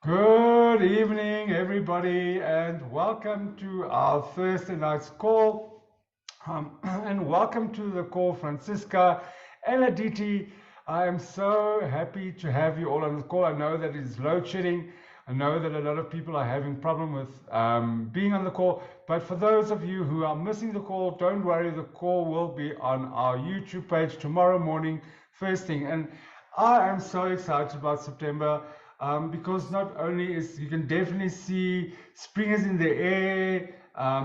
Good evening, everybody, and welcome to our Thursday night's call. And welcome to the call, Francisca and Aditi. I am so happy to have you all on the call. I know that it's load shedding. I know that a lot of people are having problem with being on the call. But for those of you who are missing the call, don't worry. The call will be on our YouTube page tomorrow morning, first thing. And I am so excited about September. Because not only is you can definitely see spring is in the air,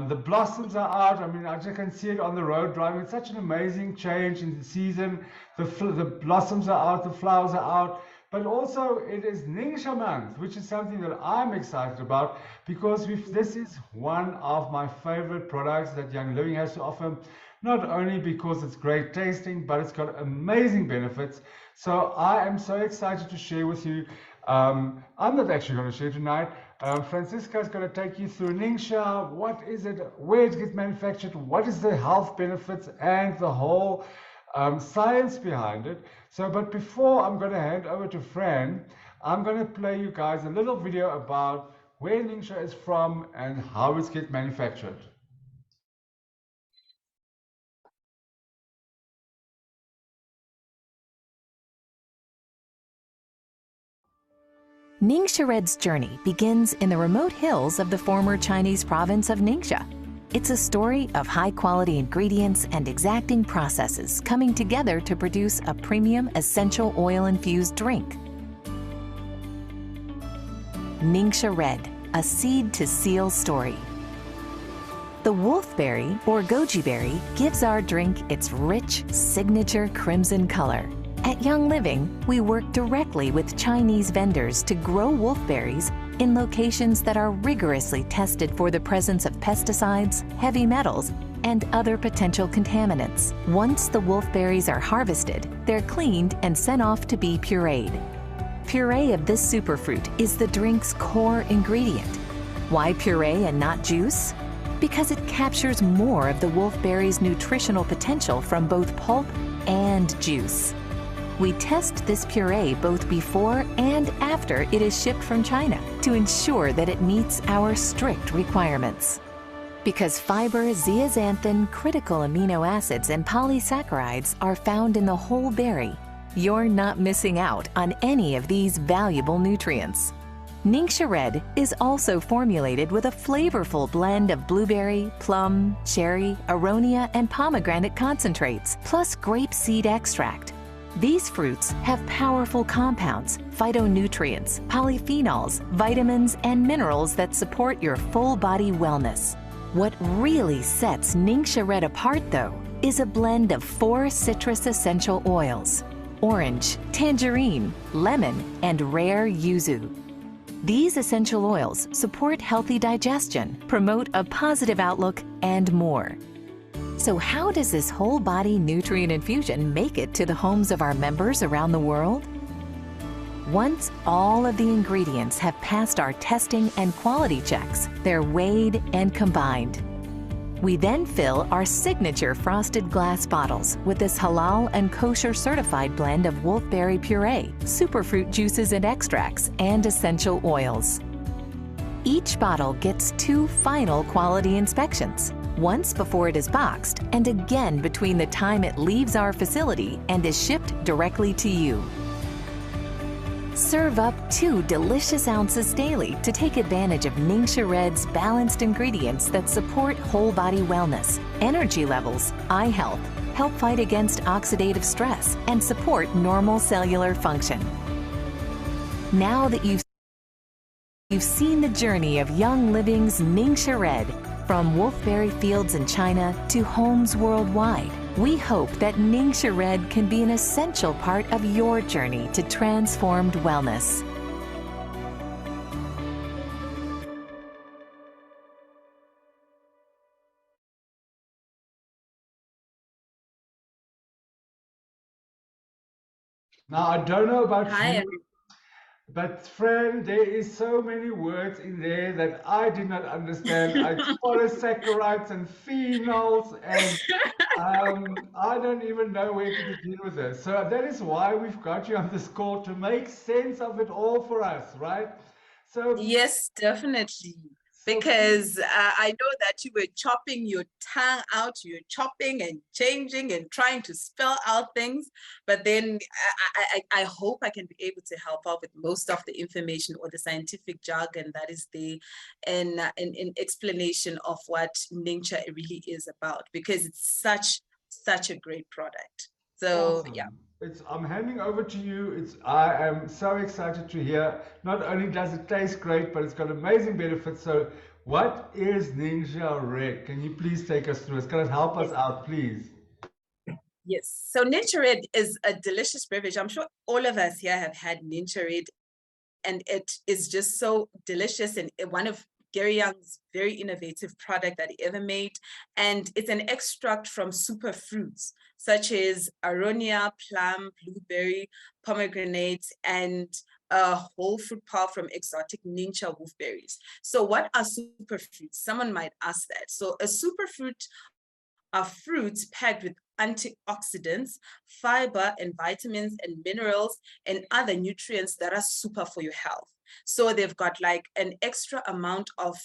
the blossoms are out. I mean, I just can see it on the road driving. It's such an amazing change in the season. The blossoms are out, the flowers are out. But also it is NingXia month, which is something that I'm excited about because this is one of my favorite products that Young Living has to offer. Not only because it's great tasting, but it's got amazing benefits. So I am so excited to share with you. I'm not actually going to share tonight. Francisca is going to take you through NingXia. What is it? Where it gets manufactured? What is the health benefits and the whole science behind it? But before I'm going to hand over to Fran, I'm going to play you guys a little video about where NingXia is from and how it gets manufactured. NingXia Red's journey begins in the remote hills of the former Chinese province of Ningxia. It's a story of high-quality ingredients and exacting processes coming together to produce a premium essential oil-infused drink. NingXia Red, a seed-to-seal story. The wolfberry, or goji berry, gives our drink its rich, signature crimson color. At Young Living, we work directly with Chinese vendors to grow wolfberries in locations that are rigorously tested for the presence of pesticides, heavy metals, and other potential contaminants. Once the wolfberries are harvested, they're cleaned and sent off to be pureed. Puree of this superfruit is the drink's core ingredient. Why puree and not juice? Because it captures more of the wolfberry's nutritional potential from both pulp and juice. We test this puree both before and after it is shipped from China to ensure that it meets our strict requirements. Because fiber, zeaxanthin, critical amino acids, and polysaccharides are found in the whole berry, you're not missing out on any of these valuable nutrients. NingXia Red is also formulated with a flavorful blend of blueberry, plum, cherry, aronia, and pomegranate concentrates, plus grape seed extract. These fruits have powerful compounds, phytonutrients, polyphenols, vitamins, and minerals that support your full body wellness. What really sets NingXia Red apart, though, is a blend of 4 citrus essential oils: orange, tangerine, lemon, and rare yuzu. These essential oils support healthy digestion, promote a positive outlook, and more. So how does this whole body nutrient infusion make it to the homes of our members around the world? Once all of the ingredients have passed our testing and quality checks, they're weighed and combined. We then fill our signature frosted glass bottles with this halal and kosher certified blend of wolfberry puree, superfruit juices and extracts, and essential oils. Each bottle gets 2 final quality inspections, once before it is boxed and again between the time it leaves our facility and is shipped directly to you. Serve up 2 delicious ounces daily to take advantage of NingXia Red's balanced ingredients that support whole body wellness, energy levels, eye health, help fight against oxidative stress, and support normal cellular function. Now that you've seen the journey of Young Living's NingXia Red, from wolfberry fields in China to homes worldwide, we hope that NingXia Red can be an essential part of your journey to transformed wellness. Now, I don't know about Hi, you, but friend, there is so many words in there that I did not understand. It's polysaccharides and phenols, and I don't even know where to begin with this. So that is why we've got you on this call to make sense of it all for us, right? So, Yes, definitely. so please, Because I know that you were chopping your tongue out, you're chopping and changing and trying to spell out things. But then I hope I can be able to help out with most of the information or the scientific jargon that is there, and in explanation of what NingXia really is about, because it's such a great product. So yeah. awesome. I'm handing over to you. I am so excited to hear. Not only does it taste great, but it's got amazing benefits. So, what is NingXia Red? Can you please take us through? It's going to help us out, please. Yes. So NingXia Red is a delicious beverage. I'm sure all of us here have had NingXia Red, and it is just so delicious, and one of Gary Young's very innovative product that he ever made. And it's an extract from super fruits such as aronia, plum, blueberry, pomegranate, and a whole fruit pulp from exotic NingXia wolfberries. So what are superfruits? Someone might ask that. So a superfruit are fruits packed with antioxidants, fiber, and vitamins and minerals and other nutrients that are super for your health. So they've got like an extra amount of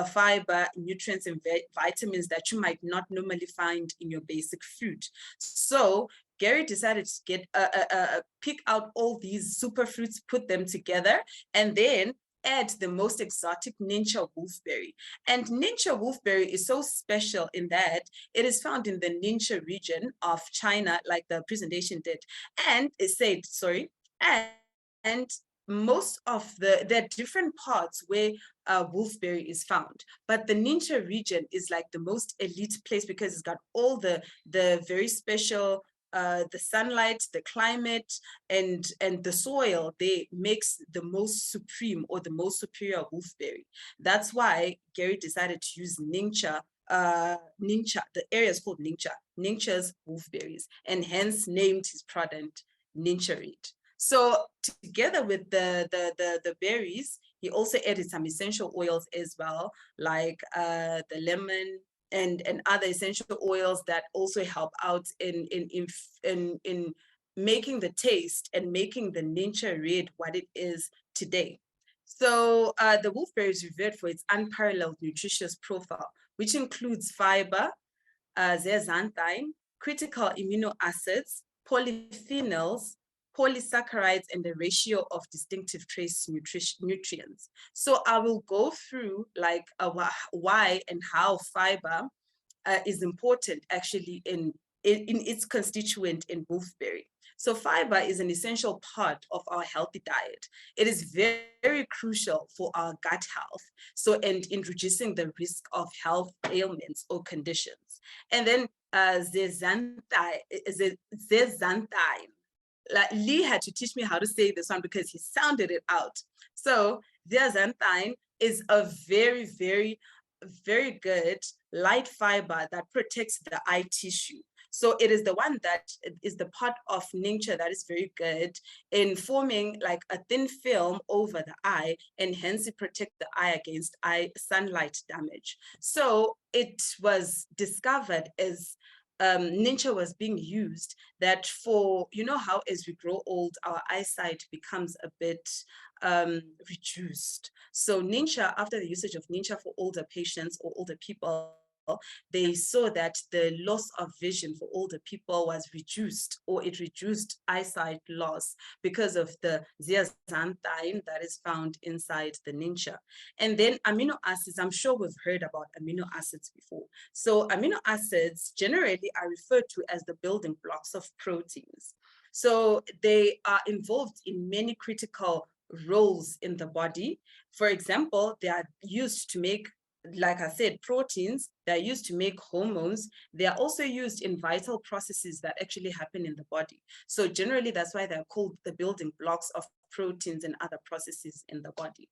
fiber, nutrients, and vitamins that you might not normally find in your basic fruit. So Gary decided to pick out all these superfruits, put them together, and then add the most exotic NingXia wolfberry. And NingXia wolfberry is so special in that it is found in the NingXia region of China, like the presentation did, and it said, sorry, and most of there are different parts where wolfberry is found, but the NingXia region is like the most elite place because it's got all the very special the sunlight, the climate, and the soil, they makes the most supreme or the most superior wolfberry. That's why Gary decided to use NingXia. NingXia, the area is called NingXia's wolfberries, and hence named his product NingXia Red. So together with the berries, he also added some essential oils as well, like the lemon, and other essential oils that also help out in making the taste and making the NingXia Red what it is today. So the wolfberry is revered for its unparalleled nutritious profile, which includes fiber, zeaxanthin, critical amino acids, polyphenols, polysaccharides, and the ratio of distinctive trace nutrients. So I will go through like why and how fiber is important actually in its constituent in wolfberry. So fiber is an essential part of our healthy diet. It is very crucial for our gut health. So, and in reducing the risk of health ailments or conditions. And then zeaxanthin, like Lee had to teach me how to say this one because he sounded it out. So zeaxanthin is a very good light fiber that protects the eye tissue. So it is the one that is the part of NingXia that is very good in forming like a thin film over the eye, and hence it protects the eye against sunlight damage. So it was discovered as NingXia was being used that for, you know how as we grow old, our eyesight becomes a bit reduced. So NingXia, after the usage of NingXia for older patients or older people, they saw that the loss of vision for older people was reduced, or it reduced eyesight loss because of the zeaxanthin that is found inside the NingXia. And then amino acids, I'm sure we've heard about amino acids before. So amino acids generally are referred to as the building blocks of proteins. So they are involved in many critical roles in the body. For example, they are used to make, like I said, proteins. They're used to make hormones. They are also used in vital processes that actually happen in the body. So generally, that's why they're called the building blocks of proteins and other processes in the body.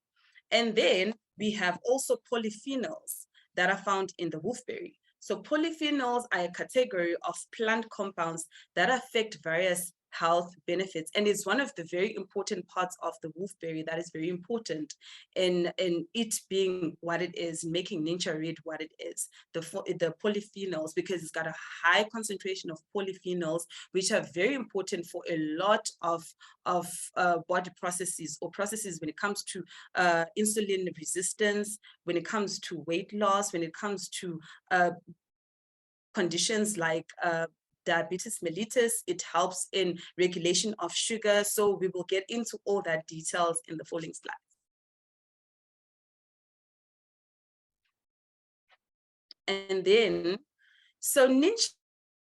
And then we have also polyphenols that are found in the wolfberry. So polyphenols are a category of plant compounds that affect various health benefits, and it's one of the very important parts of the wolfberry that is very important in it being what it is, making NingXia Red what it is, the polyphenols, because it's got a high concentration of polyphenols, which are very important for a lot of body processes or processes when it comes to insulin resistance, when it comes to weight loss, when it comes to conditions like diabetes mellitus. It helps in regulation of sugar. So we will get into all that details in the following slides. And then, so NingXia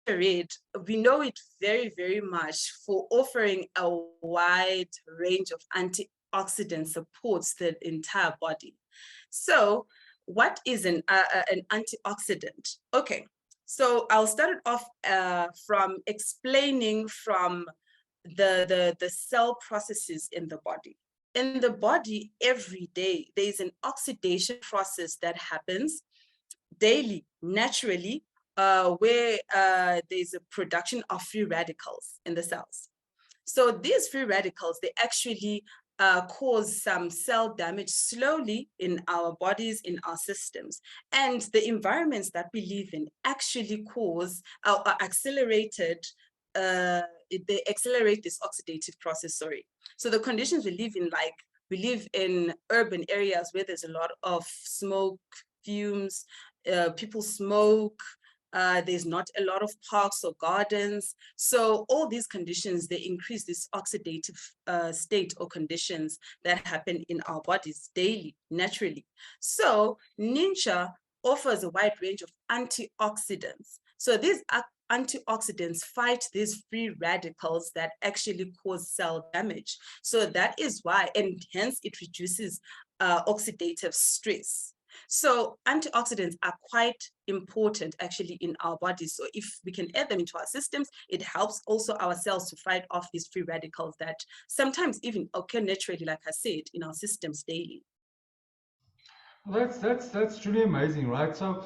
Red, we know it very, very much for offering a wide range of antioxidant supports the entire body. So what is an antioxidant? Okay, so I'll start it off from explaining from the cell processes in the body. In the body, every day, there's an oxidation process that happens daily, naturally, where there's a production of free radicals in the cells. So these free radicals, they actually cause some cell damage slowly in our bodies, in our systems. And the environments that we live in actually cause or accelerated, they accelerate this oxidative process, sorry. So the conditions we live in, like we live in urban areas where there's a lot of smoke, fumes, people smoke, there's not a lot of parks or gardens. So all these conditions, they increase this oxidative state or conditions that happen in our bodies daily, naturally. So NingXia offers a wide range of antioxidants. So these antioxidants fight these free radicals that actually cause cell damage. So that is why, and hence it reduces oxidative stress. So antioxidants are quite important actually in our bodies. So if we can add them into our systems, it helps also our cells to fight off these free radicals that sometimes even occur naturally, like I said, in our systems daily. Well, that's truly amazing, right? So,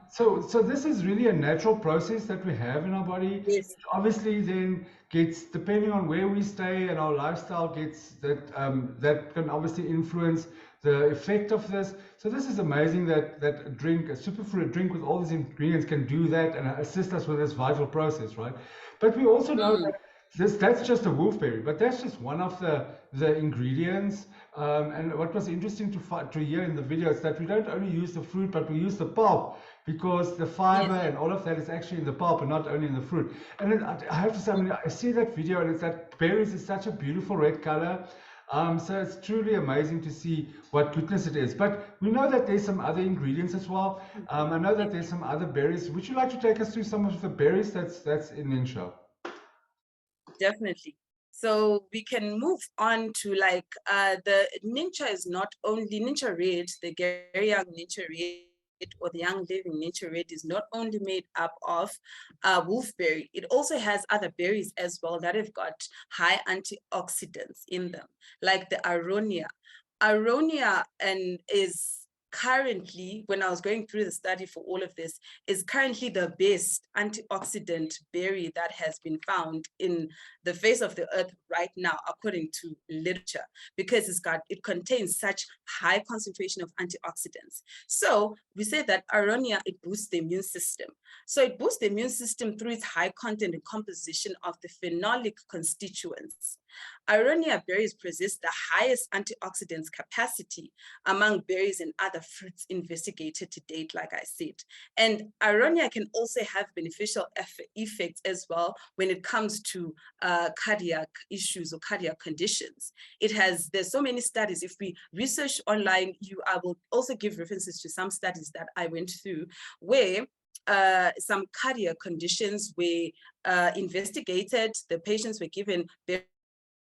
so this is really a natural process that we have in our body. Yes. It obviously, then gets, depending on where we stay and our lifestyle, gets that can obviously influence the effect of this. So this is amazing that a drink, a superfood drink with all these ingredients, can do that and assist us with this vital process, right? But we also know that that's just a wolfberry, but that's just one of the ingredients. And what was interesting to hear in the video is that we don't only use the fruit, but we use the pulp, because the fiber and all of that is actually in the pulp and not only in the fruit. And then I have to say, I mean, I see that video and it's that berries is such a beautiful red color. So it's truly amazing to see what goodness it is. But we know that there's some other ingredients as well. I know that there's some other berries. Would you like to take us through some of the berries that's in NingXia? Definitely. So we can move on to like the NingXia is not only NingXia Red, the very young NingXia Red or the young living NingXia Red is not only made up of wolfberry, it also has other berries as well that have got high antioxidants in them, like the aronia. Aronia is currently, when I was going through the study for all of this, is currently the best antioxidant berry that has been found in the face of the earth right now, according to literature, because it contains such high concentration of antioxidants. So we say that aronia, it boosts the immune system. So it boosts the immune system through its high content and composition of the phenolic constituents. Aronia berries possess the highest antioxidants capacity among berries and other fruits investigated to date, like I said. And aronia can also have beneficial effects as well when it comes to cardiac issues or cardiac conditions. There's so many studies. If we research online, I will also give references to some studies that I went through where some cardiac conditions were investigated, the patients were given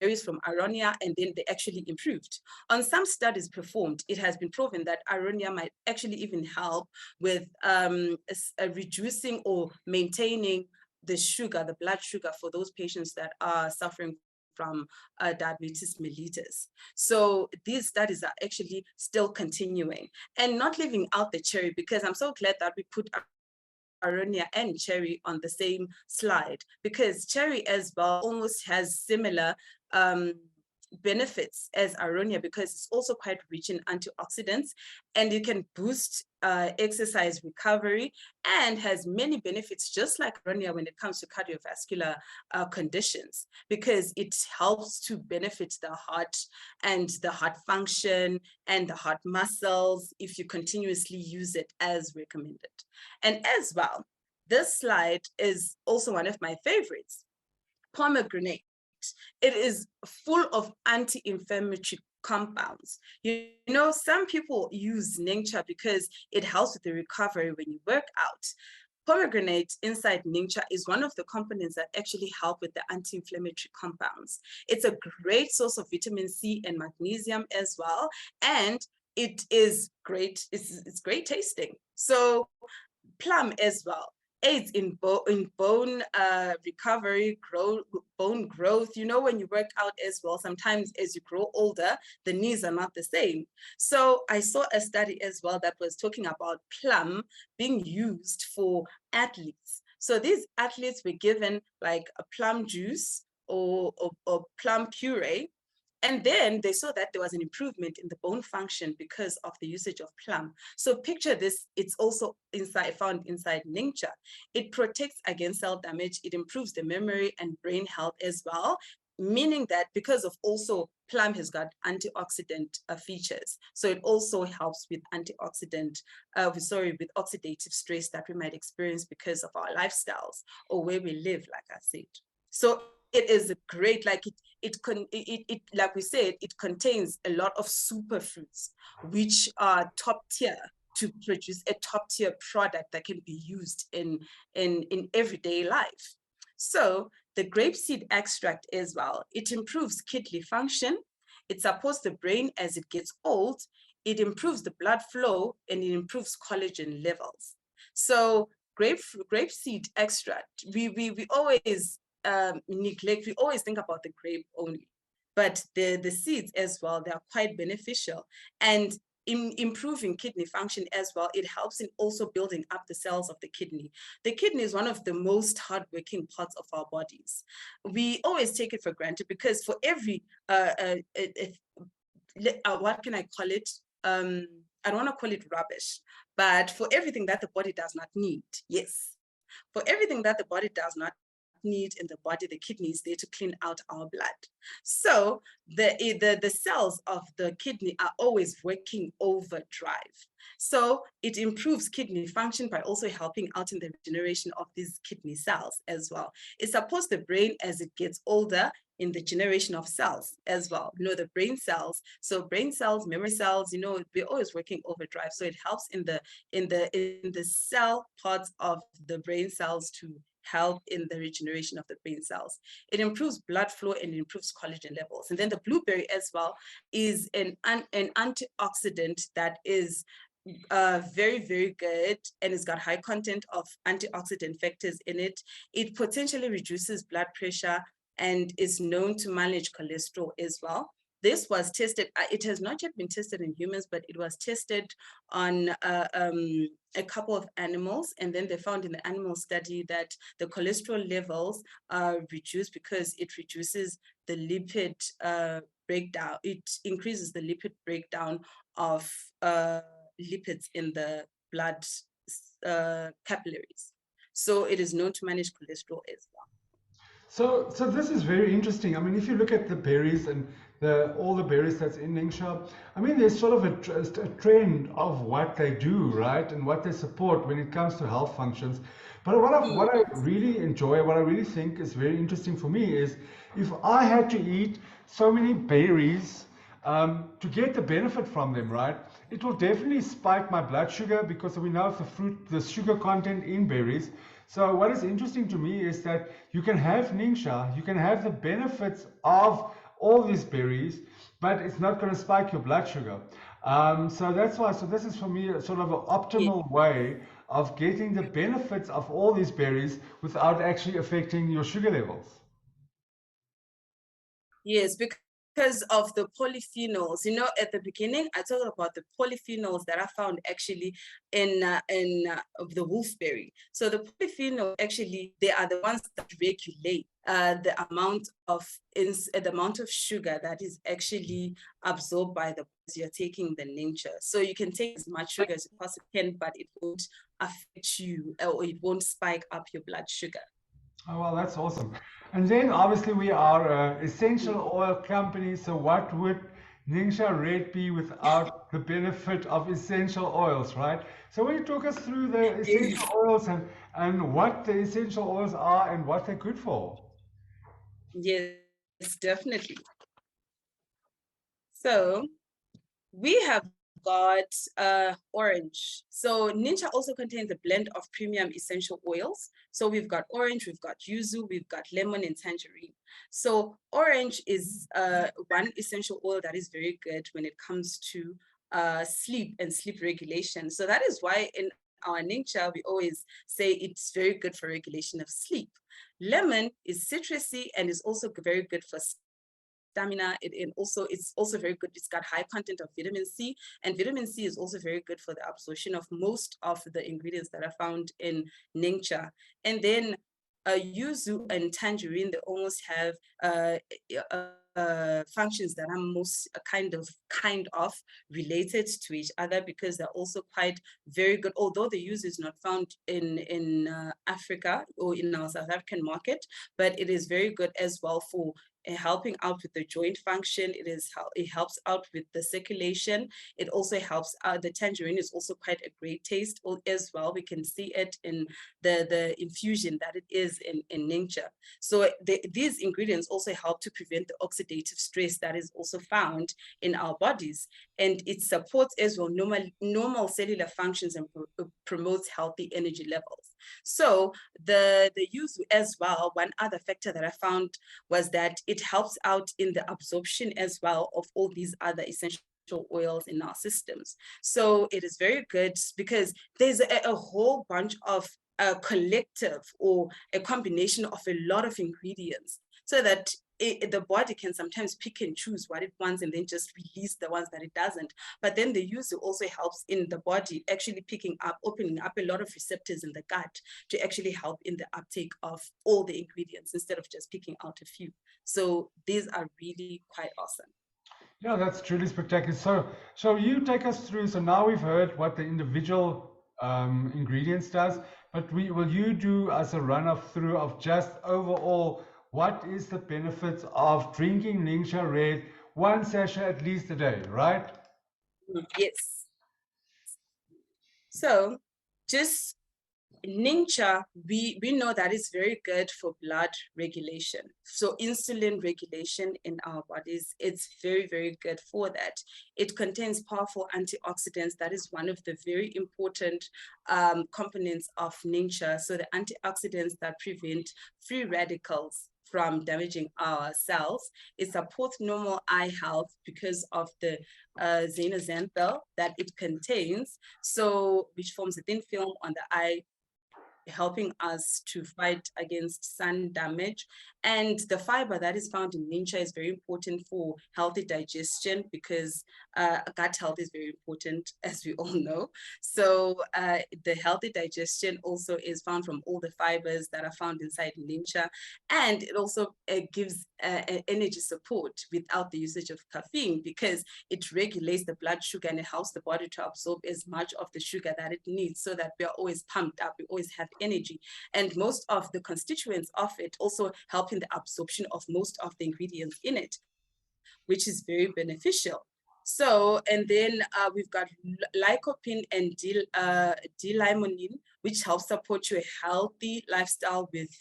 berries from aronia, and then they actually improved. On some studies performed, it has been proven that aronia might actually even help with reducing or maintaining the sugar, the blood sugar for those patients that are suffering from diabetes mellitus. So these studies are actually still continuing, and not leaving out the cherry, because I'm so glad that we put aronia and cherry on the same slide, because cherry as well almost has similar benefits as aronia, because it's also quite rich in antioxidants, and it can boost exercise recovery, and has many benefits just like aronia when it comes to cardiovascular conditions, because it helps to benefit the heart and the heart function and the heart muscles if you continuously use it as recommended. And as well, this slide is also one of my favorites, pomegranate. It is full of anti-inflammatory compounds. You know, some people use NingXia because it helps with the recovery when you work out. Pomegranate inside NingXia is one of the components that actually help with the anti-inflammatory compounds. It's a great source of vitamin C and magnesium as well, and it is great. It's great tasting. So plum as well aids in bone recovery, bone growth. You know, when you work out as well, sometimes as you grow older, the knees are not the same. So I saw a study as well that was talking about plum being used for athletes. So these athletes were given like a plum juice or plum puree, and then they saw that there was an improvement in the bone function because of the usage of plum. So picture this, it's also found inside NingXia. It protects against cell damage, it improves the memory and brain health as well, meaning that because of also plum has got antioxidant features. So it also helps with with oxidative stress that we might experience because of our lifestyles or where we live, like I said. So it is a great, like like we said, it contains a lot of superfruits, which are top tier to produce a top tier product that can be used in everyday life. So the grapeseed extract as well, it improves kidney function, it supports the brain as it gets old, it improves the blood flow, and it improves collagen levels. So grapeseed extract, we always neglect, we always think about the grape only, but the seeds as well, they are quite beneficial. And in improving kidney function as well, it helps in also building up the cells of the kidney. The kidney is one of the most hardworking parts of our bodies. We always take it for granted because for every, what can I call it? I don't want to call it rubbish, but for everything that the body does not need, yes, for everything that the body does not need in the body, the kidney is there to clean out our blood. So the cells of the kidney are always working overdrive. So it improves kidney function by also helping out in the regeneration of these kidney cells as well. It supports the brain as it gets older in the generation of cells as well. You know, the brain cells, so brain cells, memory cells, you know, we're always working overdrive. So it helps in the cell parts of the brain cells to help in the regeneration of the brain cells. It improves blood flow and it improves collagen levels. And then the blueberry as well is an antioxidant that is very, very good, and it's got high content of antioxidant factors in it. It potentially reduces blood pressure and is known to manage cholesterol as well. This was tested, it has not yet been tested in humans, but it was tested on a couple of animals, and then they found in the animal study that the cholesterol levels are reduced because it reduces the lipid breakdown. It increases the lipid breakdown of lipids in the blood capillaries. So it is known to manage cholesterol as well. So this is very interesting. I mean, if you look at the berries and all the berries that's in NingXia, I mean, there's sort of a trend of what they do, right, and what they support when it comes to health functions. But what I really enjoy, what I really think is very interesting for me is if I had to eat so many berries to get the benefit from them, right, it will definitely spike my blood sugar because we know the sugar content in berries. So what is interesting to me is that you can have NingXia, you can have the benefits of all these berries, but it's not going to spike your blood sugar. So that's why, so this is for me a sort of an optimal way of getting the benefits of all these berries without actually affecting your sugar levels. Yes, because because of the polyphenols. You know, at the beginning, I talked about the polyphenols that are found actually in the wolfberry. So the polyphenols actually, they are the ones that regulate the amount of sugar that is actually absorbed by the body as you're taking the NingXia. So you can take as much sugar as you possibly can, but it won't affect you, or it won't spike up your blood sugar. Oh, well, that's awesome. And then obviously we are an essential oil company. So what would NingXia Red be without the benefit of essential oils, right? So will you talk us through the essential oils and what the essential oils are and what they're good for? Yes, definitely. So we have got orange. So NingXia also contains a blend of premium essential oils. So we've got orange, we've got yuzu, we've got lemon and tangerine. So orange is one essential oil that is very good when it comes to sleep and sleep regulation. So that is why in our NingXia, we always say it's very good for regulation of sleep. Lemon is citrusy and is also very good for stamina. It's also very good. It's got high content of vitamin C, and vitamin C is also very good for the absorption of most of the ingredients that are found in NingXia. And then yuzu and tangerine, they almost have functions that are most kind of related to each other, because they're also quite very good. Although the yuzu is not found in Africa or in our South African market, but it is very good as well for helping out with the joint function. It helps out with the circulation. It also helps out. The tangerine is also quite a great taste as well. We can see it in the infusion that it is in NingXia. So these ingredients also help to prevent the oxidative stress that is also found in our bodies, and it supports as well normal cellular functions and promotes healthy energy levels. So the yuzu as well, one other factor that I found was that it helps out in the absorption as well of all these other essential oils in our systems. So it is very good because there's a whole bunch of a collective or a combination of a lot of ingredients, so that the body can sometimes pick and choose what it wants and then just release the ones that it doesn't. But then the yuzu also helps in the body actually opening up a lot of receptors in the gut to actually help in the uptake of all the ingredients instead of just picking out a few. So these are really quite awesome. Yeah, that's truly spectacular. So you take us through. So now we've heard what the individual ingredients does, but will you do us a run through of just overall what is the benefits of drinking NingXia Red, one sachet at least a day, right? Yes. So just NingXia, we know that is very good for blood regulation. So insulin regulation in our bodies, it's very, very good for that. It contains powerful antioxidants. That is one of the very important components of NingXia. So the antioxidants that prevent free radicals from damaging our cells. It supports normal eye health because of the xanthine that it contains, so which forms a thin film on the eye, helping us to fight against sun damage. And the fiber that is found in NingXia is very important for healthy digestion, because gut health is very important, as we all know. So the healthy digestion also is found from all the fibers that are found inside NingXia. And it also gives energy support without the usage of caffeine, because it regulates the blood sugar and it helps the body to absorb as much of the sugar that it needs, so that we are always pumped up, we always have energy. And most of the constituents of it also help in the absorption of most of the ingredients in it, which is very beneficial. So, and then we've got lycopene and D-limonene, which helps support your healthy lifestyle with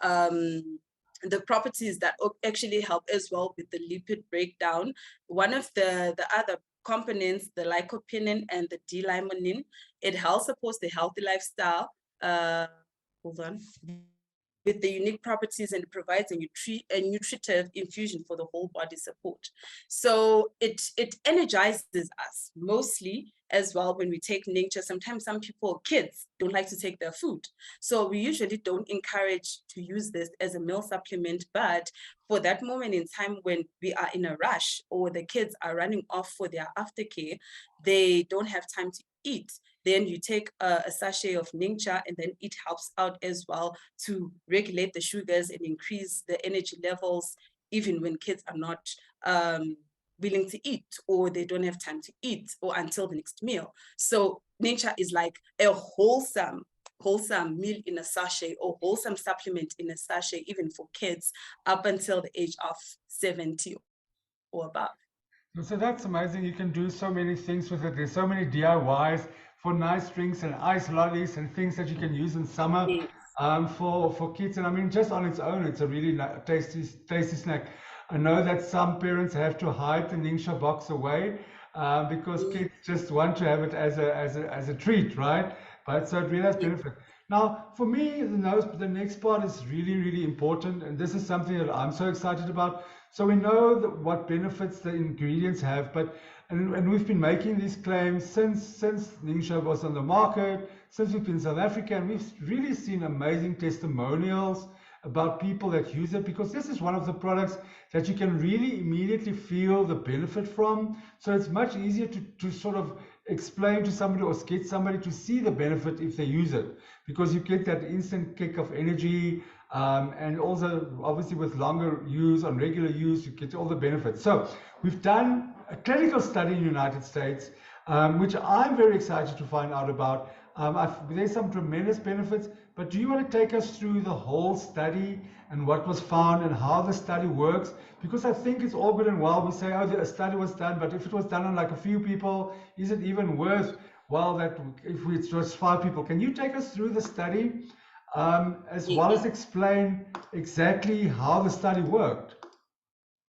the properties that actually help as well with the lipid breakdown. One of the other components, the lycopene and the D-limonene, it helps support the healthy lifestyle. Hold on. With the unique properties, and it provides a nutritive infusion for the whole body support. So it energizes us mostly as well, when we take NingXia, sometimes some people, kids, don't like to take their food. So we usually don't encourage to use this as a meal supplement, but for that moment in time when we are in a rush or the kids are running off for their aftercare, they don't have time to eat, then you take a sachet of NingXia, and then it helps out as well to regulate the sugars and increase the energy levels, even when kids are not willing to eat, or they don't have time to eat, or until the next meal. So NingXia is like a wholesome meal in a sachet, or wholesome supplement in a sachet, even for kids up until the age of 70 or above. So that's amazing. You can do so many things with it. There's so many DIYs for nice drinks and ice lollies and things that you can use in summer Yes. for kids. And I mean, just on its own, it's a really tasty snack. I know that some parents have to hide the NingXia box away because kids just want to have it as a treat, right? But so it really has benefit. Now, for me, the next part is really, really important, and this is something that I'm so excited about. So we know what benefits the ingredients have, and we've been making these claims since NingXia was on the market, since we've been in South Africa, and we've really seen amazing testimonials about people that use it, because this is one of the products that you can really immediately feel the benefit from. So it's much easier to sort of explain to somebody or get somebody to see the benefit if they use it, because you get that instant kick of energy, and also obviously with longer use, on regular use, you get all the benefits. So we've done a clinical study in the United States, which I'm very excited to find out about. There's some tremendous benefits, but do you want to take us through the whole study and what was found and how the study works? Because I think it's all good and well. We say, oh, the study was done, but if it was done on like a few people, is it even worthwhile that if it's just 5 people? Can you take us through the study as well as explain exactly how the study worked?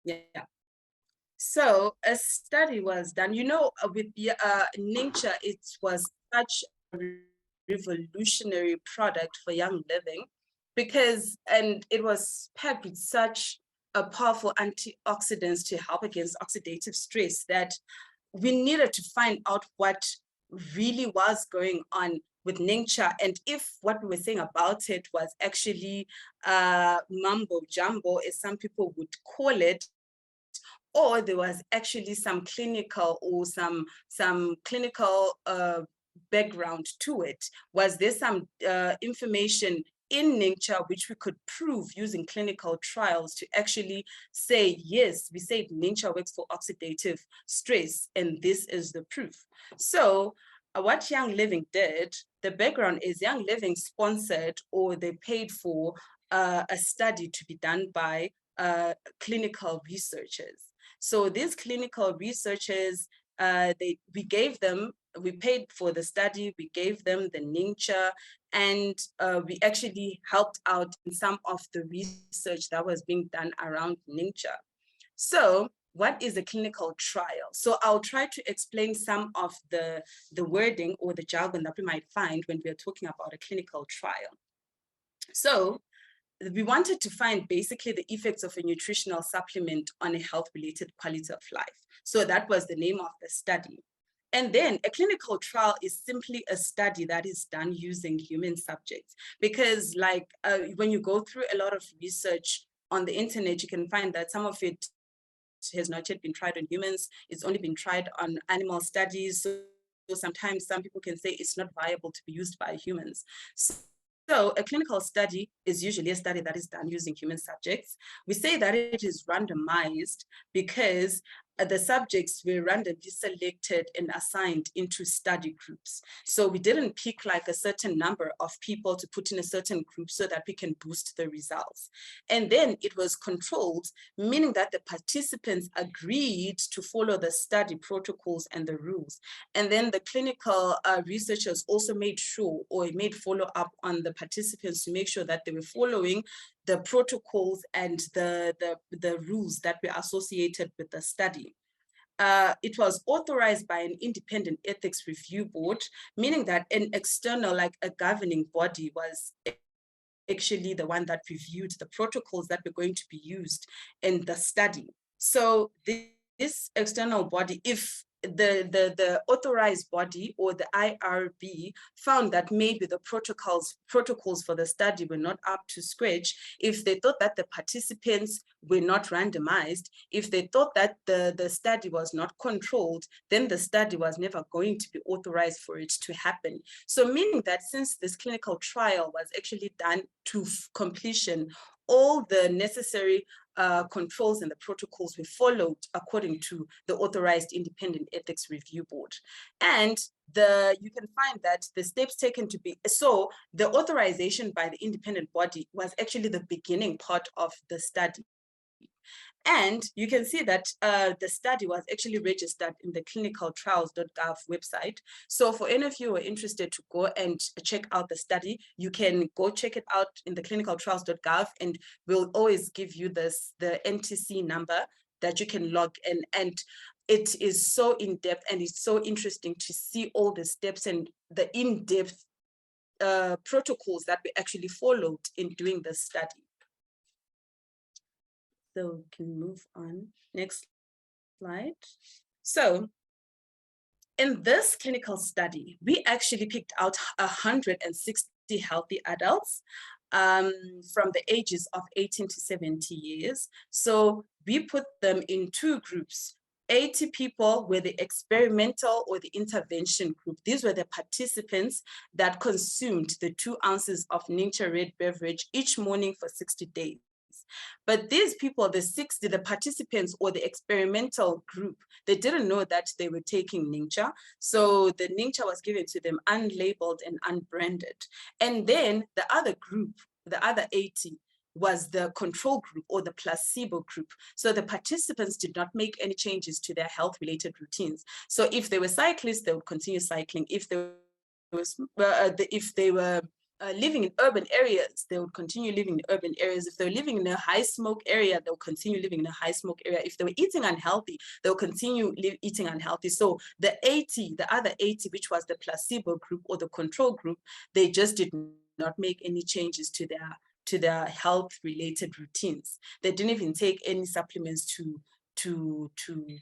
Yeah. So a study was done, with the NingXia, it was such a revolutionary product for Young Living, and it was packed with such a powerful antioxidants to help against oxidative stress, that we needed to find out what really was going on with NingXia, and if what we were saying about it was actually mumbo jumbo, as some people would call it, or there was actually some clinical or some clinical background to it. Was there some information in NingXia which we could prove using clinical trials to actually say, yes, we say NingXia works for oxidative stress, and this is the proof. So what Young Living did, the background is Young Living sponsored, or they paid for a study to be done by clinical researchers. So these clinical researchers, we paid for the study, we gave them the NingXia, and we actually helped out in some of the research that was being done around NingXia. So what is a clinical trial? So I'll try to explain some of the wording or the jargon that we might find when we're talking about a clinical trial. So we wanted to find basically the effects of a nutritional supplement on a health-related quality of life. So that was the name of the study. And then a clinical trial is simply a study that is done using human subjects, because when you go through a lot of research on the internet, you can find that some of it has not yet been tried on humans. It's only been tried on animal studies. So sometimes some people can say it's not viable to be used by humans. So a clinical study is usually a study that is done using human subjects. We say that it is randomized because the subjects were randomly selected and assigned into study groups. So we didn't pick like a certain number of people to put in a certain group so that we can boost the results. And then it was controlled, meaning that the participants agreed to follow the study protocols and the rules. And then the clinical researchers also made sure, or made follow up on the participants to make sure that they were following the protocols and the rules that were associated with the study. It was authorized by an independent ethics review board, meaning that an external, like a governing body, was actually the one that reviewed the protocols that were going to be used in the study. So this external body, if the authorized body, or the IRB, found that maybe the protocols for the study were not up to scratch, if they thought that the participants were not randomized, if they thought that the study was not controlled, then the study was never going to be authorized for it to happen. So meaning that since this clinical trial was actually done to completion, all the necessary controls and the protocols were followed according to the authorized independent ethics review board. And you can find that the steps taken to be, so the authorization by the independent body was actually the beginning part of the study. And you can see that the study was actually registered in the clinicaltrials.gov website. So for any of you who are interested to go and check out the study, you can go check it out in the clinicaltrials.gov, and we'll always give you the NTC number that you can log in. And it is so in-depth, and it's so interesting to see all the steps and the in-depth protocols that we actually followed in doing the study. So we can move on. Next slide. So in this clinical study, we actually picked out 160 healthy adults from the ages of 18 to 70 years. So we put them in two groups. 80 people were the experimental or the intervention group. These were the participants that consumed the 2 ounces of NingXia Red beverage each morning for 60 days. But these people, the participants or the experimental group, they didn't know that they were taking NingXia. So the NingXia was given to them unlabeled and unbranded. And then the other group, the other 80, was the control group or the placebo group. So the participants did not make any changes to their health-related routines. So if they were cyclists, they would continue cycling. If they were living in urban areas, they would continue living in urban areas. If they were living in a high smoke area, they'll continue living in a high smoke area. If they were eating unhealthy, they'll continue eating unhealthy. So the other 80, which was the placebo group or the control group, they just did not make any changes to their health-related routines. They didn't even take any supplements to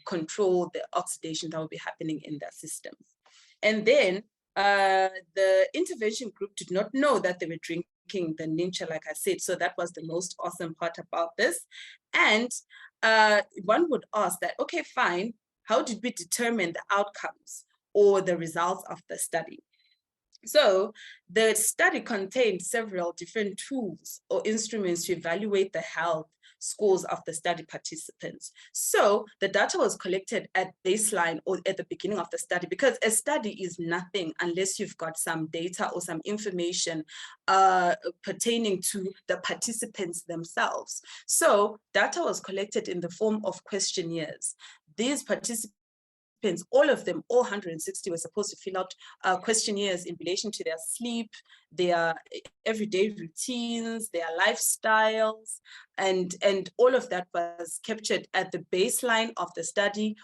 control the oxidation that would be happening in their systems. And then the intervention group did not know that they were drinking the NingXia, like I said. So that was the most awesome part about this. And one would ask that, okay, fine, how did we determine the outcomes or the results of the study? So the study contained several different tools or instruments to evaluate the health scores of the study participants. So the data was collected at baseline or at the beginning of the study, because a study is nothing unless you've got some data or some information pertaining to the participants themselves. So data was collected in the form of questionnaires. These participants, all of them, all 160, were supposed to fill out questionnaires in relation to their sleep, their everyday routines, their lifestyles, and all of that was captured at the baseline of the study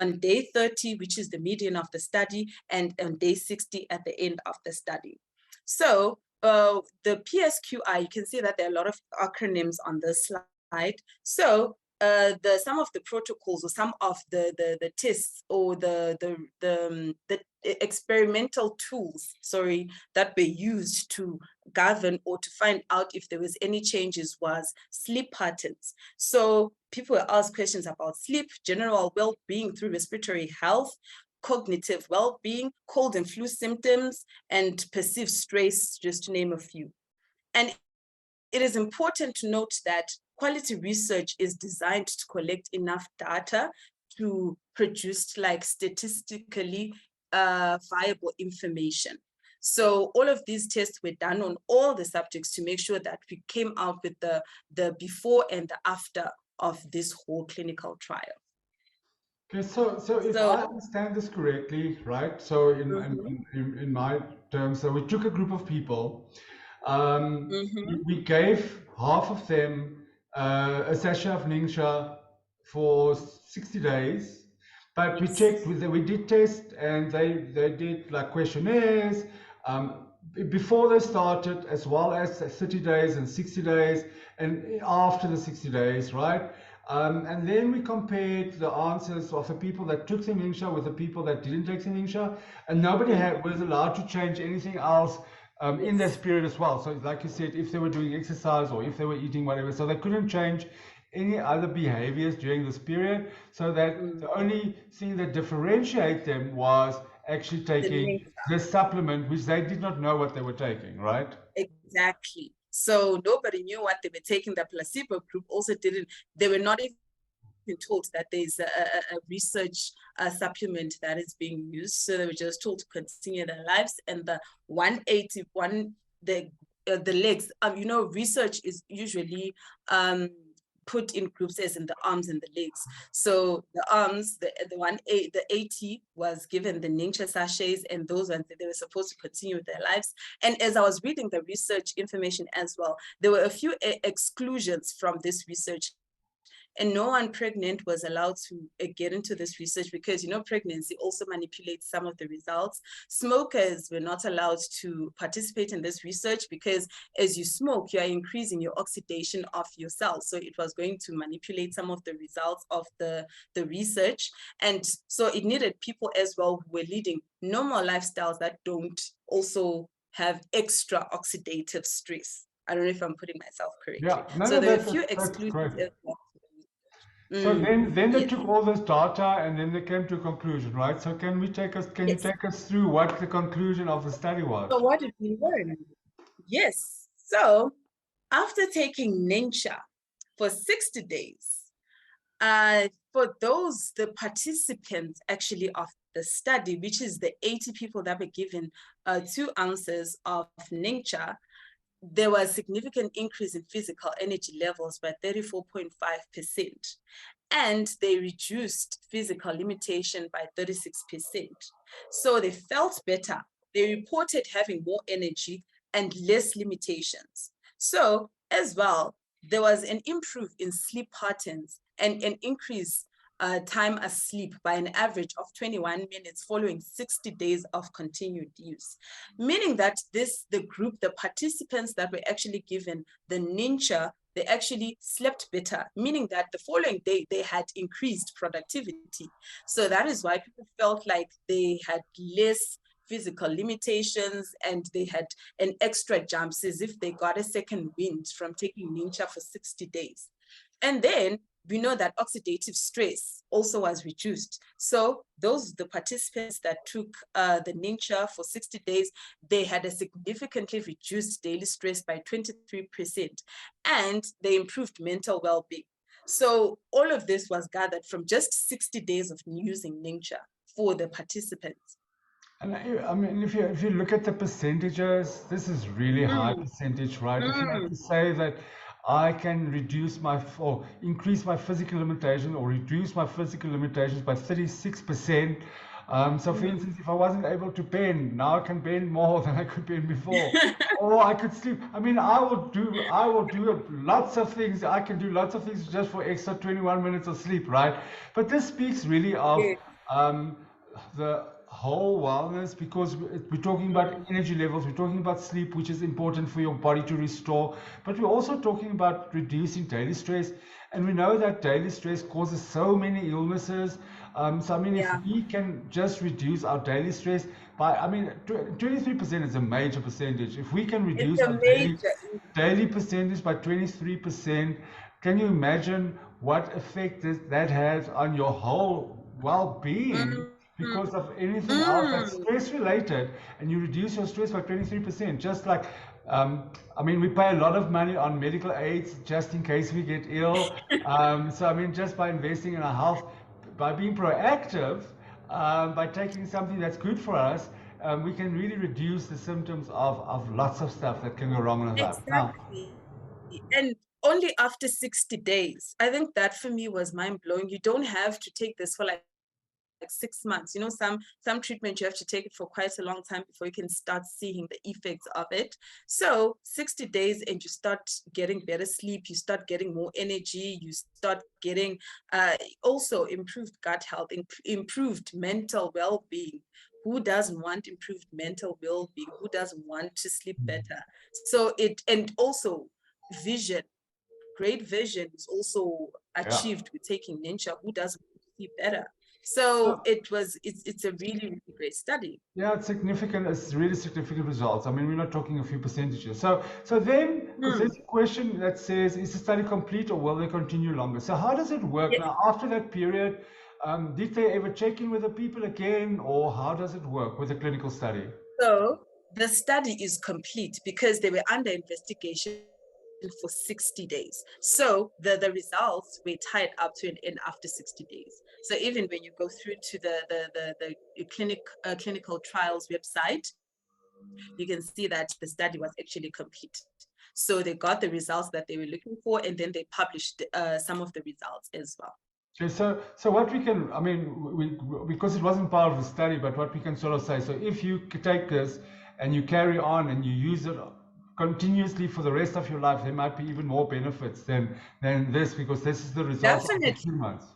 on day 30, which is the median of the study, and on day 60 at the end of the study. So the PSQI, you can see that there are a lot of acronyms on this slide. So some of the protocols or some of the tests or the experimental tools, that were used to govern or to find out if there was any changes was sleep patterns. So people were asked questions about sleep, general well-being through respiratory health, cognitive well-being, cold and flu symptoms, and perceived stress, just to name a few. And it is important to note that quality research is designed to collect enough data to produce like statistically viable information. So all of these tests were done on all the subjects to make sure that we came out with the before and the after of this whole clinical trial. Okay, so if I understand this correctly, right? So in my terms, so we took a group of people, we gave half of them a sachet of NingXia for 60 days, but we checked we did test, and they did like questionnaires before they started, as well as 30 days and 60 days, and after the 60 days, right? And then we compared the answers of the people that took the NingXia with the people that didn't take the NingXia, and nobody was allowed to change anything else in this period as well. So like you said, if they were doing exercise or if they were eating whatever, so they couldn't change any other behaviors during this period. So that the only thing that differentiate them was actually taking the supplement, which they did not know what they were taking, right? Exactly. So nobody knew what they were taking. The placebo group also didn't, they were not even told that there's a research supplement that is being used. So they were just told to continue their lives. And the 181, the legs, you know, research is usually put in groups as in the arms and the legs. So the arms, the 80 was given the NingXia sachets, and those ones they were supposed to continue with their lives. And as I was reading the research information as well, there were a few exclusions from this research. And no one pregnant was allowed to get into this research because, you know, pregnancy also manipulates some of the results. Smokers were not allowed to participate in this research because as you smoke, you are increasing your oxidation of your cells. So it was going to manipulate some of the results of the research. And so it needed people as well who were leading normal lifestyles that don't also have extra oxidative stress. I don't know if I'm putting myself correctly. Yeah, so there are a few exclusions as well. So then they took all this data and then they came to a conclusion, right? So can you take us through what the conclusion of the study was? So what did we learn? Yes. So after taking NingXia for 60 days, for the participants actually of the study, which is the 80 people that were given 2 ounces of NingXia, there was a significant increase in physical energy levels by 34.5%. And they reduced physical limitation by 36%. So they felt better. They reported having more energy and less limitations. So as well, there was an improvement in sleep patterns and an increase time asleep by an average of 21 minutes following 60 days of continued use. Meaning that the participants that were actually given the NingXia, they actually slept better, meaning that the following day they had increased productivity. So that is why people felt like they had less physical limitations and they had an extra jump as if they got a second wind from taking NingXia for 60 days. And then we know that oxidative stress also was reduced. So the participants that took the NingXia for 60 days, they had a significantly reduced daily stress by 23%, and they improved mental well-being. So all of this was gathered from just 60 days of using NingXia for the participants. And I mean, if you look at the percentages, this is really high percentage, right? If you have to say that I can increase my physical limitation or reduce my physical limitations by 36%. So for instance, if I wasn't able to bend, now I can bend more than I could bend before. Or I could sleep. I mean, I will do lots of things. I can do lots of things just for extra 21 minutes of sleep, right? But this speaks really of the whole wellness, because we're talking about energy levels, we're talking about sleep, which is important for your body to restore, but we're also talking about reducing daily stress. And we know that daily stress causes so many illnesses. So I mean, if we can just reduce our daily stress by, I mean, 23% is a major percentage. If we can reduce our daily percentage by 23%, can you imagine what effect that has on your whole well-being? Because of anything else that's stress related, and you reduce your stress by 23%. Just like, I mean, we pay a lot of money on medical aids just in case we get ill. So I mean, just by investing in our health, by being proactive, by taking something that's good for us, we can really reduce the symptoms of lots of stuff that can go wrong with us. Exactly. And only after 60 days. I think that for me was mind-blowing. You don't have to take this for like 6 months. You know, some treatment you have to take it for quite a long time before you can start seeing the effects of it. So 60 days and you start getting better sleep, you start getting more energy, you start getting also improved gut health, improved mental well-being. Who doesn't want improved mental well-being? Who doesn't want to sleep better? So and also vision, great vision is also Yeah. achieved with taking NingXia. Who doesn't see better? So it's a really, really great study. Yeah, it's significant. It's really significant results. I mean, we're not talking a few percentages. So then, because there's a question that says, is the study complete or will they continue longer? So how does it work now after that period? Did they ever check in with the people again, or how does it work with the clinical study? So the study is complete because they were under investigation for 60 days. So the results were tied up to an end after 60 days. So even when you go through to the clinical trials website, you can see that the study was actually complete. So they got the results that they were looking for, and then they published some of the results as well. Okay, so what we can, I mean, because it wasn't part of the study, but what we can sort of say, so if you take this and you carry on and you use it continuously for the rest of your life, there might be even more benefits than this, because this is the results after 2 months.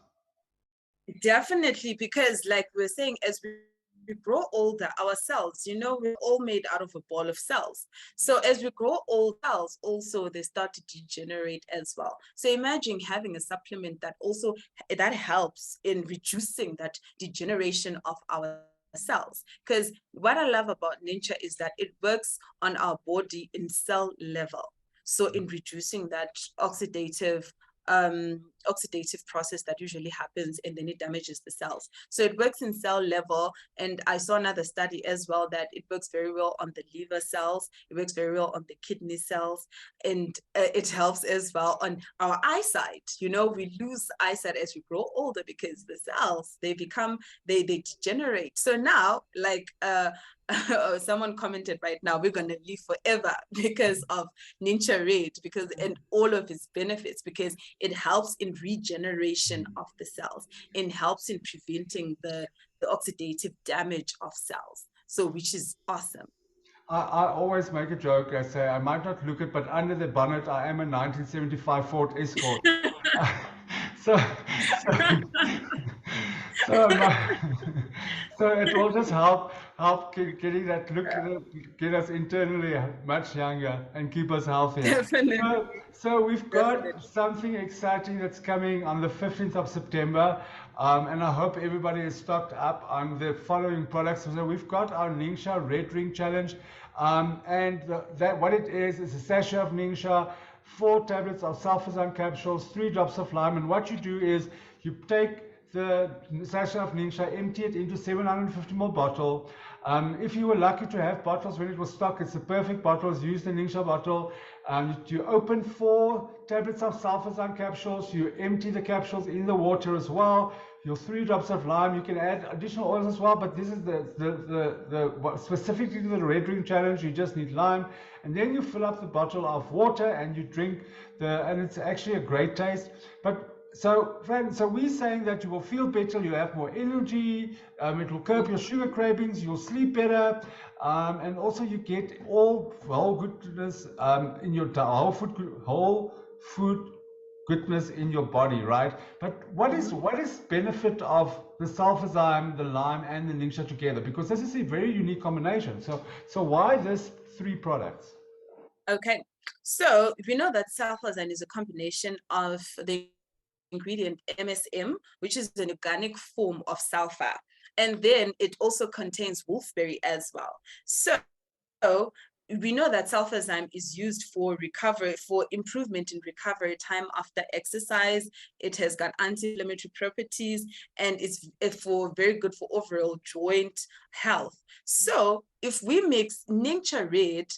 Definitely, because like we're saying, as we grow older, our cells, we're all made out of a ball of cells. So as we grow old, cells also, they start to degenerate as well. So imagine having a supplement that helps in reducing that degeneration of our cells. Because what I love about NingXia is that it works on our body in cell level. So in reducing that oxidative process that usually happens, and then it damages the cells. So it works in cell level. And I saw another study as well that it works very well on the liver cells. It works very well on the kidney cells. And it helps as well on our eyesight. We lose eyesight as we grow older because the cells, they degenerate. So now, like someone commented right now, we're going to live forever because of NingXia Red, and all of its benefits, because it helps in regeneration of the cells and helps in preventing the oxidative damage of cells. So, which is awesome. I always make a joke. I say, I might not look it, but under the bonnet, I am a 1975 Ford Escort. So it will just help getting that look, get us internally much younger and keep us healthier. Definitely. So we've got something exciting that's coming on the 15th of September. And I hope everybody is stocked up on the following products. So we've got our NingXia Red Drink Challenge. And what it is a sachet of NingXia, 4 tablets of sulfazyme capsules, 3 drops of lime. And what you do is you take the sachet of NingXia, empty it into 750 ml bottle. If you were lucky to have bottles when it was stocked, it's the perfect bottles. Use the NingXia bottle. You open 4 tablets of sulfazyme capsules. You empty the capsules in the water as well. Your 3 drops of lime. You can add additional oils as well, but this is specifically to the Red Drink Challenge. You just need lime, and then you fill up the bottle of water and you drink and it's actually a great taste. But so we're saying that you will feel better, you'll have more energy, it will curb your sugar cravings, you'll sleep better, and also you get all whole goodness in your whole food goodness in your body, right? But what is benefit of the sulfazyme, the lime, and the NingXia together? Because this is a very unique combination. So why this 3 products? Okay, so we know that sulfazyme is a combination of the ingredient MSM, which is an organic form of sulfur, and then it also contains wolfberry as well. So we know that sulfazyme is used for recovery, for improvement in recovery time after exercise. It has got anti-inflammatory properties, and it's very good for overall joint health. So if we mix NingXia Red,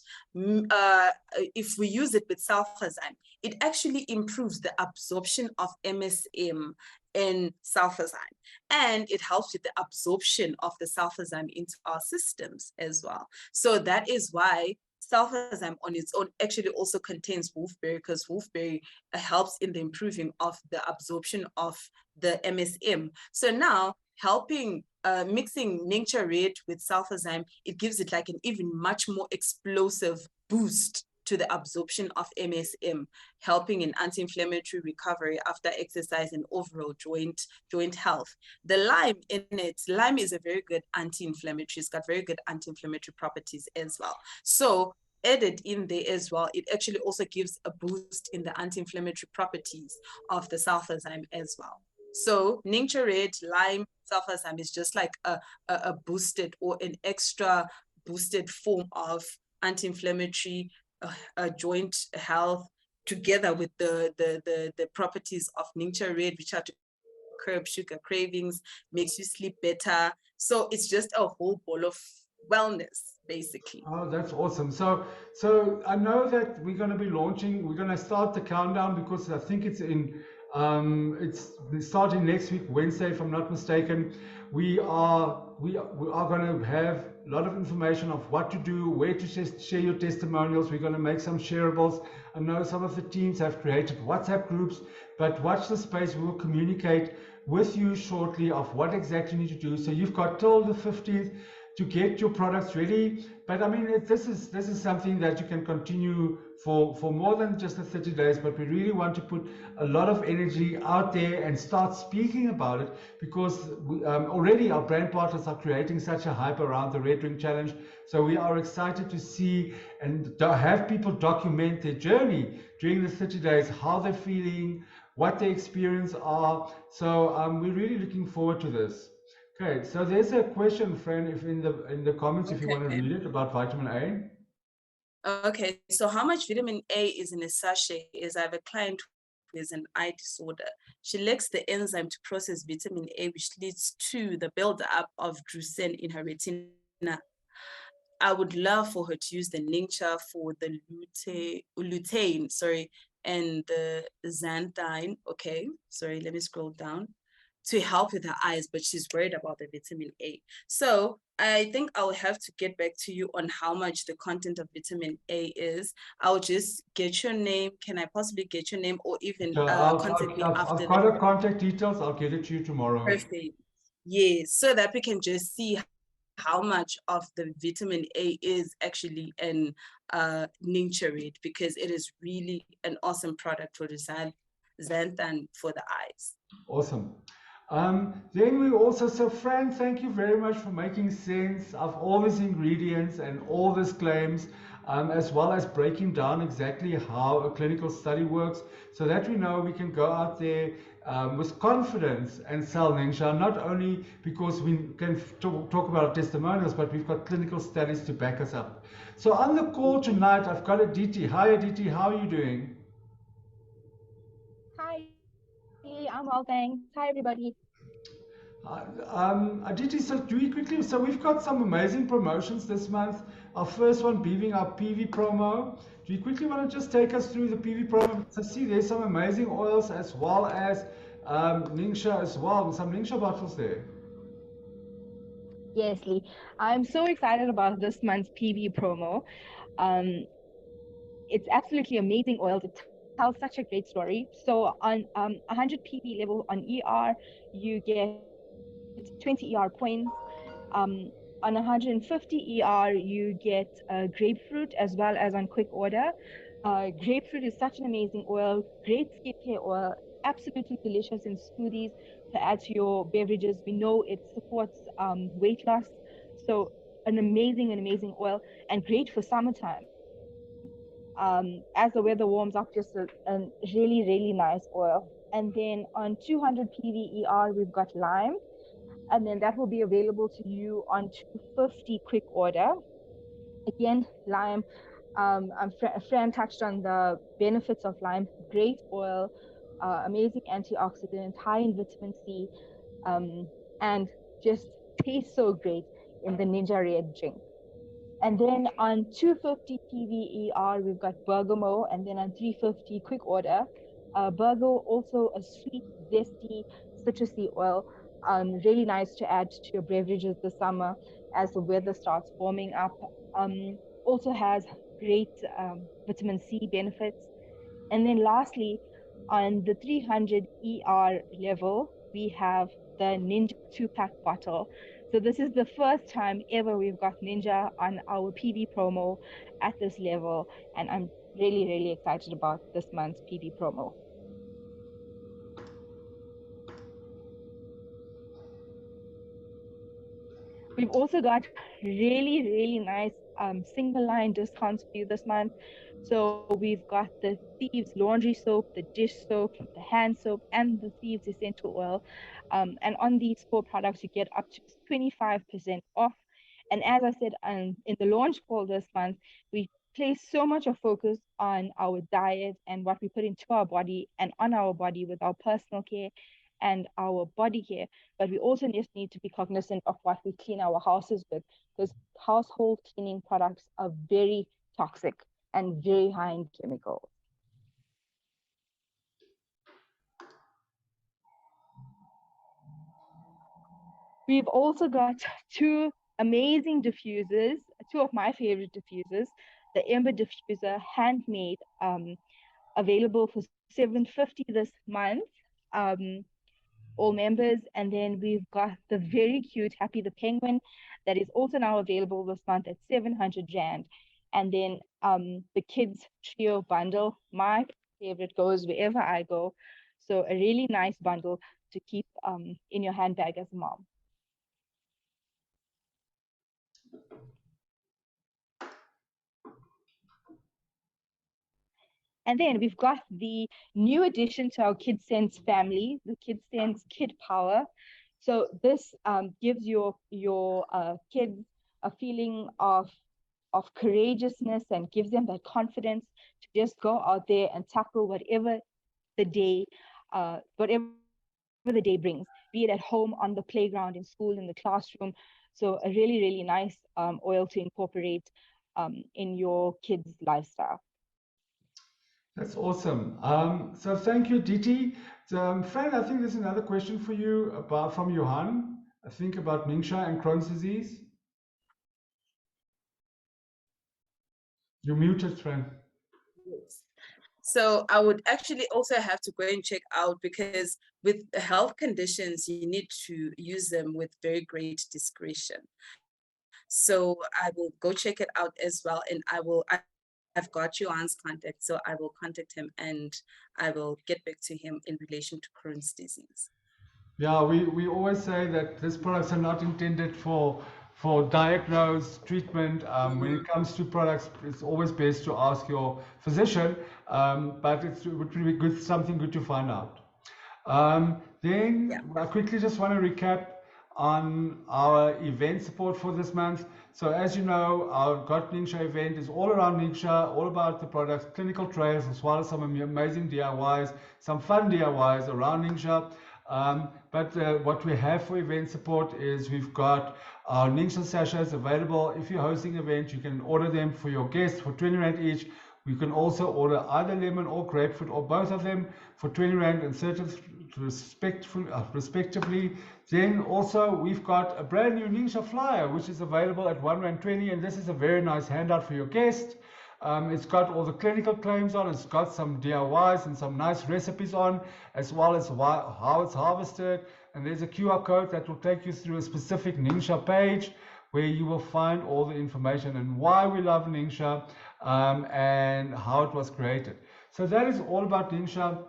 if we use it with sulfazyme, it actually improves the absorption of MSM in sulfazyme, and it helps with the absorption of the sulfazyme into our systems as well. So that is why sulfazyme on its own actually also contains wolfberry, because wolfberry helps in the improving of the absorption of the MSM. So now mixing NingXia Red with sulfazyme, it gives it like an even much more explosive boost to the absorption of MSM, helping in anti-inflammatory recovery after exercise and overall joint health. The lime is a very good anti-inflammatory. It's got very good anti-inflammatory properties as well. So added in there as well, it actually also gives a boost in the anti-inflammatory properties of the sulfazyme as well. So NingXia Red Lime sulfazyme is just like a boosted or an extra boosted form of anti-inflammatory joint health, together with the properties of NingXia Red, which are to curb sugar cravings, makes you sleep better. So it's just a whole ball of wellness, basically. Oh, that's awesome. So I know that we're going to be launching, we're going to start the countdown because I think it's starting next week, Wednesday, if I'm not mistaken. We are going to have a lot of information of what to do, where to share your testimonials. We're going to make some shareables. I know some of the teams have created WhatsApp groups, but watch the space. We will communicate with you shortly of what exactly you need to do. So you've got till the 15th to get your products ready. But I mean, this is something that you can continue for more than just the 30 days, but we really want to put a lot of energy out there and start speaking about it, because already our brand partners are creating such a hype around the Red Drink Challenge. So we are excited to see and have people document their journey during the 30 days, how they're feeling, what their experience are. So we're really looking forward to this. Okay, so there's a question, friend, if in the comments, if you want to read it, about vitamin A. Okay, so how much vitamin A is in a sachet is I have a client who has an eye disorder. She lacks the enzyme to process vitamin A, which leads to the buildup of drusen in her retina. I would love for her to use the NingXia for the lutein, sorry, and the xanthine. Okay, sorry, let me scroll down, to help with her eyes, but she's worried about the vitamin A. So I think I'll have to get back to you on how much the content of vitamin A is. I'll just get your name. Can I possibly get your name, or even So contact me after I've got her the contact details. I'll get it to you tomorrow. perfect? Yes, so that we can just see how much of the vitamin A is actually in NingXia Red, because it is really an awesome product for the xanthan for the eyes. Awesome. Then we also, so Fran, thank you very much for making sense of all these ingredients and all these claims, as well as breaking down exactly how a clinical study works, so that we know we can go out there with confidence and sell NingXia, not only because we can talk about testimonials, but we've got clinical studies to back us up. So on the call tonight, I've got Aditi. Hi Aditi, how are you doing? Hi, I'm well, thanks. Hi, everybody. Aditi, so do we quickly, so we've got some amazing promotions this month. Our first one being our PV promo. Do you quickly want to just take us through the PV promo? So see, there's some amazing oils as well as NingXia as well, and some NingXia bottles there. Yes, Lee. I'm so excited about this month's PV promo. It's absolutely amazing oils. It tells such a great story. So on 100 PV level on ER, you get 20 ER points. On 150 ER, you get grapefruit, as well as on quick order. Grapefruit is such an amazing oil, great skincare oil, absolutely delicious in smoothies to add to your beverages. We know it supports weight loss. So an amazing oil, and great for summertime. As the weather warms up, just a really nice oil. And then on 200 PVER, we've got lime, and then that will be available to you on 250 quick order. Again, lime. Fran touched on the benefits of lime. Great oil, amazing antioxidant, high in vitamin C, and just tastes so great in the NingXia Red Drink. And then on 250 PVER, we've got bergamot, and then on 350 quick order, bergamot, also a sweet, zesty, citrusy oil, really nice to add to your beverages this summer as the weather starts warming up. Also has great vitamin C benefits. And then lastly, on the 300 ER level, we have the NingXia 2-pack bottle. So this is the first time ever we've got NingXia on our PV promo at this level, and I'm really excited about this month's PV promo. We've also got really nice single line discounts for you this month. So we've got the Thieves laundry soap, the dish soap, the hand soap, and the Thieves essential oil. And on these 4 products, you get up to 25% off. And as I said, in the launch call this month, we place so much of focus on our diet and what we put into our body and on our body with our personal care and our body care. But we also just need to be cognizant of what we clean our houses with, because household cleaning products are very toxic and very high in chemicals. We've also got 2 amazing diffusers, 2 of my favorite diffusers. The Ember diffuser, handmade, available for $7.50 this month, all members. And then we've got the very cute Happy the Penguin that is also now available this month at 700 Rand. And then the kids trio bundle, my favorite, goes wherever I go. So a really nice bundle to keep in your handbag as a mom. And then we've got the new addition to our Kids Sense family, the Kids Sense Kid Power. So this gives your kids a feeling of courageousness and gives them that confidence to just go out there and tackle whatever the day brings, be it at home, on the playground, in school, in the classroom. So a really, really nice oil to incorporate in your kids' lifestyle. That's awesome. So thank you, Diti. Fran, I think there's another question for you from Johan. I think about NingXia and Crohn's disease. You're muted, Fran. Yes. So I would actually also have to go and check out, because with health conditions, you need to use them with very great discretion. So I will go check it out as well, and I've got Johan's contact, so I will contact him and I will get back to him in relation to Crohn's disease. Yeah, we always say that these products are not intended for diagnosed treatment. When it comes to products, it's always best to ask your physician, but it would be good, something good to find out. Then I quickly just want to recap on our event support for this month. So as you know, our Got NingXia event is all around NingXia, all about the products, clinical trials, as well as some amazing DIYs, some fun DIYs around NingXia. But what we have for event support is we've got our NingXia sachets available. If you're hosting an event, you can order them for your guests for 20 Rand each. You can also order either lemon or grapefruit or both of them for 20 Rand and respectively. Then also we've got a brand new NingXia flyer, which is available at 1.20 Rand, and this is a very nice handout for your guest. It's got all the clinical claims on, it's got some DIYs and some nice recipes on, as well as how it's harvested. And there's a QR code that will take you through a specific NingXia page where you will find all the information and why we love NingXia and how it was created. So that is all about NingXia.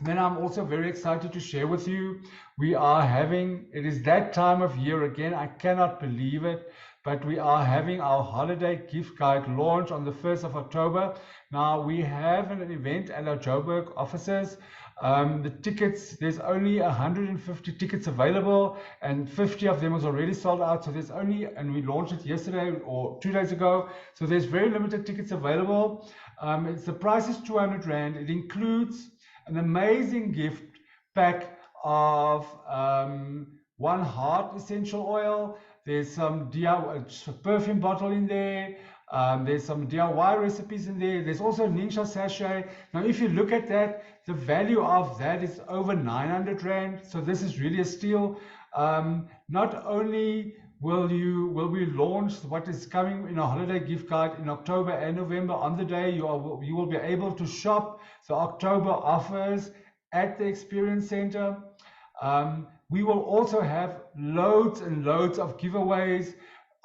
Then I'm also very excited to share with you, we are having, it is that time of year again, I cannot believe it, but we are having our holiday gift guide launch on the 1st of October. Now we have an event at our Joburg offices. The tickets, there's only 150 tickets available and 50 of them was already sold out. So there's only, and we launched it yesterday or 2 days ago. So there's very limited tickets available. The price is 200 Rand. It includes an amazing gift pack of 1 heart essential oil. There's some DIY perfume bottle in there. There's some DIY recipes in there. There's also a NingXia sachet. Now, if you look at that, the value of that is over 900 Rand. So this is really a steal. Not only will we launch what is coming in a holiday gift guide in October and November, on the day you will be able to shop the October offers at the Experience Center. We will also have loads and loads of giveaways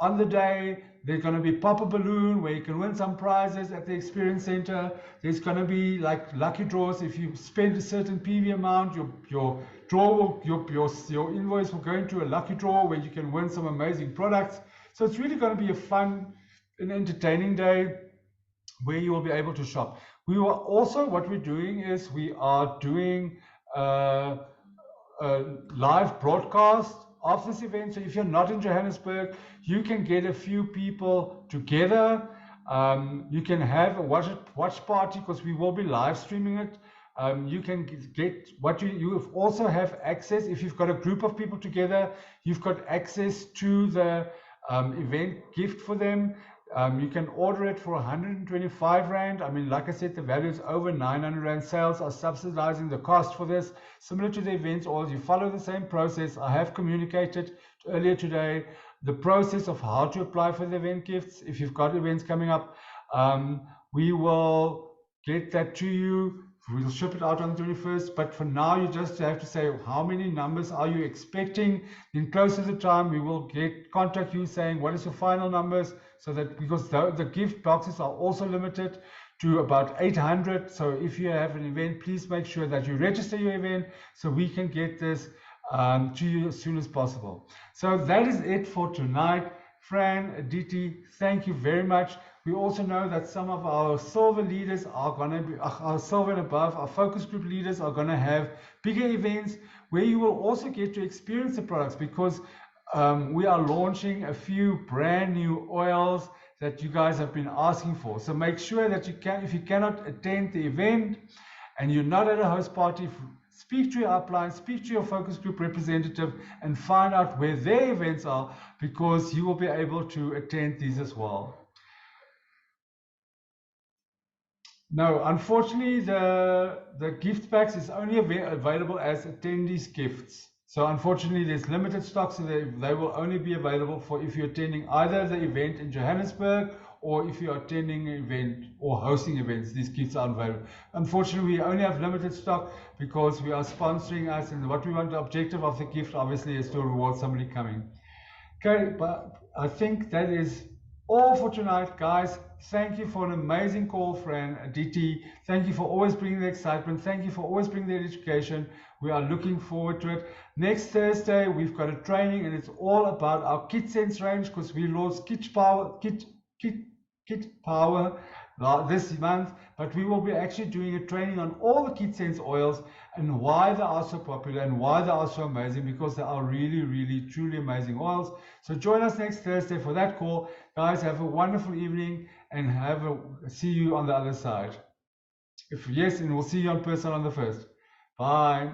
on the day. There's going to be pop a balloon where you can win some prizes at the Experience Center. There's going to be like lucky draws. If you spend a certain PV amount, your invoice will go into a lucky draw where you can win some amazing products. So it's really going to be a fun an entertaining day where you will be able to shop. We will also, what we're doing is we are doing a live broadcast of this event. So if you're not in Johannesburg, you can get a few people together. You can have a watch party because we will be live streaming it. You can get what you also have access. If you've got a group of people together, you've got access to the event gift for them. You can order it for 125 Rand. I mean, like I said, the value is over 900 Rand. Sales are subsidizing the cost for this. Similar to the events, or you follow the same process. I have communicated earlier today the process of how to apply for the event gifts. If you've got events coming up, we will get that to you. We'll ship it out on the 21st, but for now you just have to say how many numbers are you expecting. Then close to the time we will contact you saying what is your final numbers, so that because the gift boxes are also limited to about 800. So if you have an event, please make sure that you register your event so we can get this to you as soon as possible. So that is it for tonight. Fran, Aditi, thank you very much. We also know that some of our silver leaders are going to be, our silver and above, our focus group leaders are going to have bigger events where you will also get to experience the products, because we are launching a few brand new oils that you guys have been asking for. So make sure that you can, if you cannot attend the event and you're not at a host party, speak to your upline, speak to your focus group representative and find out where their events are, because you will be able to attend these as well. No, unfortunately, the gift packs is only available as attendees gifts. So unfortunately, there's limited stock, so they will only be available for if you're attending either the event in Johannesburg or if you're attending an event or hosting events. These gifts aren't available. Unfortunately, we only have limited stock because we are sponsoring us, and what we want, the objective of the gift obviously is to reward somebody coming. Okay, but I think that is all for tonight, guys. Thank you for an amazing call, Fran, Aditi. Thank you for always bringing the excitement. Thank you for always bringing the education. We are looking forward to it. Next Thursday, we've got a training, and it's all about our Kit Sense range, because we launched Kit Power this month, but we will be actually doing a training on all the Kit Sense oils and why they are so popular and why they are so amazing, because they are really, really, truly amazing oils. So join us next Thursday for that call. Guys, have a wonderful evening and see you on the other side. If yes, and we'll see you in person on the 1st. Bye.